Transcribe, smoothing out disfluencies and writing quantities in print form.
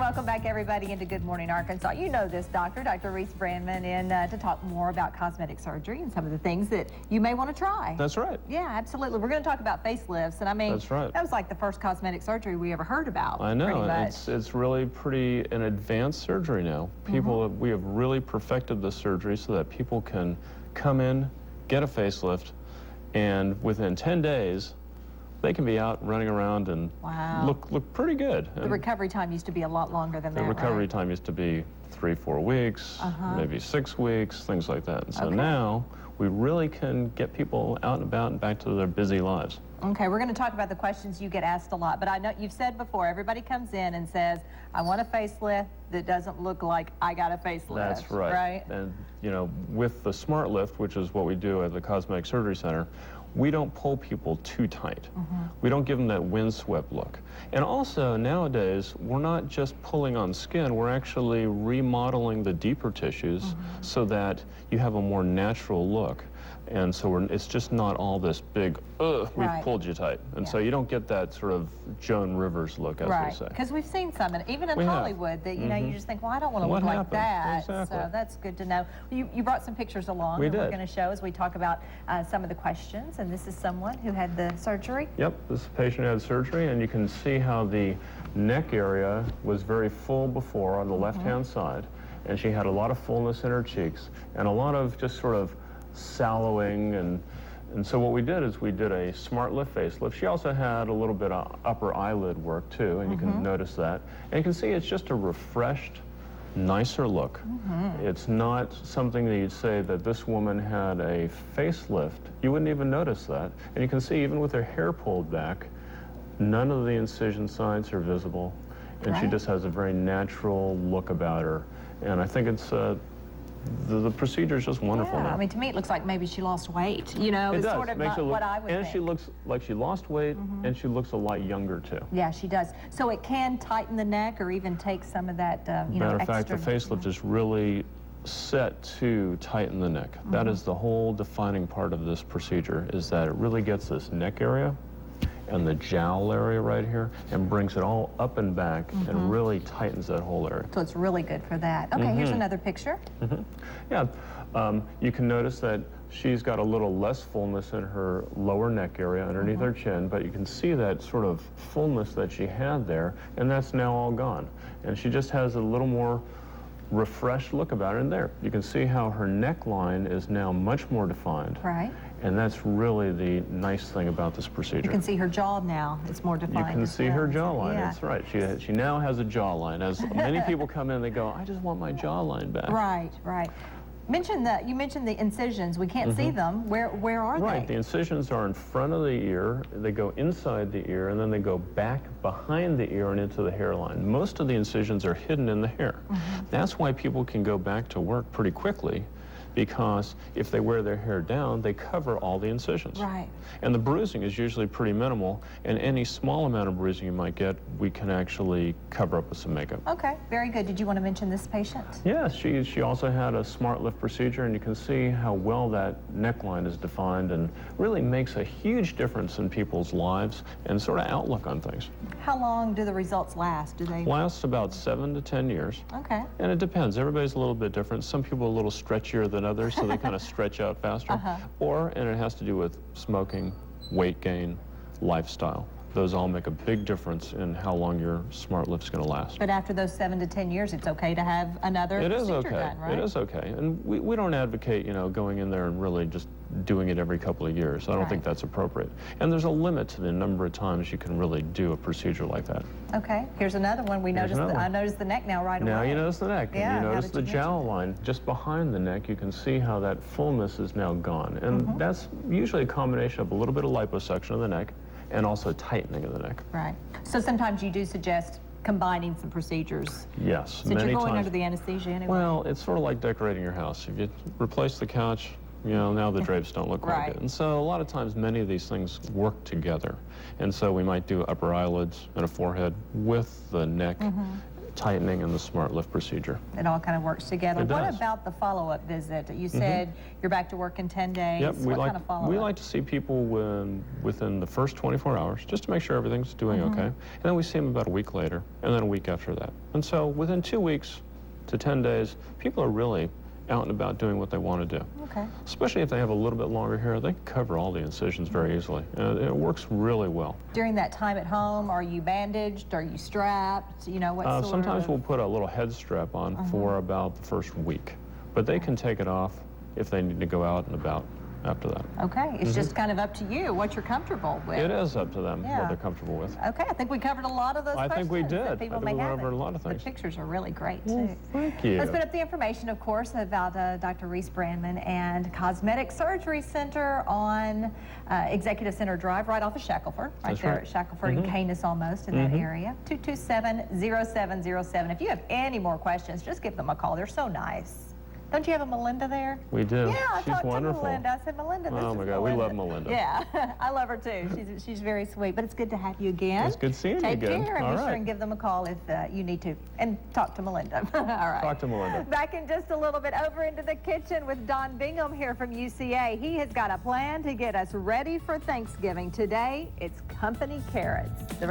Welcome back, everybody, into Good Morning Arkansas. You know this doctor, Dr. Rhys Branman, and to talk more about cosmetic surgery and some of the things that you may want to try. That's right. Yeah, absolutely. We're going to talk about facelifts, and I mean, that's right. That was like the first cosmetic surgery we ever heard about. I know. Pretty much. It's really pretty an advanced surgery now. People, we have really perfected the surgery so that people can come in, get a facelift, and within 10 days, they can be out running around and look pretty good. The recovery time used to be a lot longer than that. The recovery time used to be 3-4 weeks, maybe 6 weeks, things like that. And so now we really can get people out and about and back to their busy lives. Okay, we're going to talk about the questions you get asked a lot, but I know you've said before, everybody comes in and says, I want a facelift that doesn't look like I got a facelift. That's right. And, you know, with the Smart Lift, which is what we do at the Cosmetic Surgery Center, we don't pull people too tight. We don't give them that windswept look. And also, nowadays, we're not just pulling on skin, we're actually remodeling the deeper tissues so that you have a more natural look. And so it's just not all this big, we've pulled you tight. And so you don't get that sort of Joan Rivers look, as we say. Because we've seen some, and even in Hollywood, that, you know, you just think, well, I don't want to look like that. Exactly. So that's good to know. You brought some pictures along that we're going to show as we talk about some of the questions. And this is someone who had the surgery? Yep, this is a patient who had surgery, and you can see how the neck area was very full before on the left-hand side. And she had a lot of fullness in her cheeks and a lot of just sort of sallowing, and so what we did is we did a Smart Lift facelift. She also had a little bit of upper eyelid work too, and you can notice that. And you can see it's just a refreshed, nicer look. It's not something that you'd say that this woman had a facelift. You wouldn't even notice that. And you can see even with her hair pulled back, none of the incision sides are visible, and she just has a very natural look about her. And I think it's the procedure is just wonderful now. I mean, to me, it looks like maybe she lost weight. You know, it's sort of not what I would think. And she looks like she lost weight, and she looks a lot younger, too. Yeah, she does. So it can tighten the neck or even take some of that, you know, Matter of fact, the facelift is really set to tighten the neck. That is the whole defining part of this procedure, is that it really gets this neck area and the jowl area right here and brings it all up and back and really tightens that whole area. So it's really good for that. Okay, here's another picture. Yeah, you can notice that she's got a little less fullness in her lower neck area underneath her chin, but you can see that sort of fullness that she had there, and that's now all gone. And she just has a little more refreshed look about her, and there you can see how her neckline is now much more defined. Right. And that's really the nice thing about this procedure. You can see her jaw now. It's more defined. You can see her jawline. That's right. She now has a jawline. As many people come in, they go, I just want my jawline back. Right, right. You mentioned the incisions. We can't see them. Where are they? Right. The incisions are in front of the ear. They go inside the ear, and then they go back behind the ear and into the hairline. Most of the incisions are hidden in the hair. That's why people can go back to work pretty quickly, because if they wear their hair down, they cover all the incisions. Right. And the bruising is usually pretty minimal, and any small amount of bruising you might get, we can actually cover up with some makeup. Okay, very good. Did you want to mention this patient? Yes, she also had a Smart Lift procedure, and you can see how well that neckline is defined and really makes a huge difference in people's lives and sort of outlook on things. How long do the results last? Do they last about 7 to 10 years? Okay. And it depends. Everybody's a little bit different. Some people are a little stretchier than others, so they kind of stretch out faster. And it has to do with smoking, weight gain, lifestyle. Those all make a big difference in how long your Smart Lift's going to last. But after those 7 to 10 years, it's okay to have another procedure done, right? It is okay. And we don't advocate, you know, going in there and really just doing it every couple of years. I don't think that's appropriate. And there's a limit to the number of times you can really do a procedure like that. Okay. Here's another one. I noticed the neck now right away. Now you notice the neck. Yeah, and you notice the jowl line just behind the neck. You can see how that fullness is now gone. And that's usually a combination of a little bit of liposuction of the neck and also tightening of the neck. Right. So sometimes you do suggest combining some procedures. Yes, since you're going under the anesthesia anyway. Well, it's sort of like decorating your house. If you replace the couch, you know, now the drapes don't look quite good. And so a lot of times many of these things work together. And so we might do upper eyelids and a forehead with the neck tightening and the smart lift procedure. It all kind of works together. It What does. about the follow-up visit? You said you're back to work in 10 days. Yep, What kind of follow-up? we like to see people within the first 24 hours, just to make sure everything's doing okay. And then we see them about a week later, and then a week after that. And so within 2 weeks to 10 days, people are really out and about doing what they want to do. Okay. Especially if they have a little bit longer hair, they can cover all the incisions very easily. And it works really well. During that time at home, are you bandaged? Are you strapped? You know, what sort Sometimes of... we'll put a little head strap on for about the first week, but they can take it off if they need to go out and about after that. Okay, it's just kind of up to you what you're comfortable with. It is up to them Yeah. what they're comfortable with. Okay, I think we covered a lot of those I questions think we did. that people I think may we went have. over a lot of things. The pictures are really great, Well, too. thank you. Let's put up the information, of course, about Dr. Rhys Branman and Cosmetic Surgery Center on Executive Center Drive, right off of Shackelford, That's there right. at Shackelford and Canis almost in that area. 227-0707. If you have any more questions, just give them a call. They're so nice. Don't you have a Melinda there? We do. Yeah, I She's talked wonderful. to Melinda. I said, Melinda, this Oh is my God, we love Melinda. Yeah, I love her too. She's very sweet. But it's good to have you again. It's good seeing you Take again. care, and All be sure right. and give them a call if you need to, and talk to Melinda. All right. Talk to Melinda. Back in just a little bit, over into the kitchen with Don Bingham here from UCA. He has got a plan to get us ready for Thanksgiving. Today, it's company carrots. The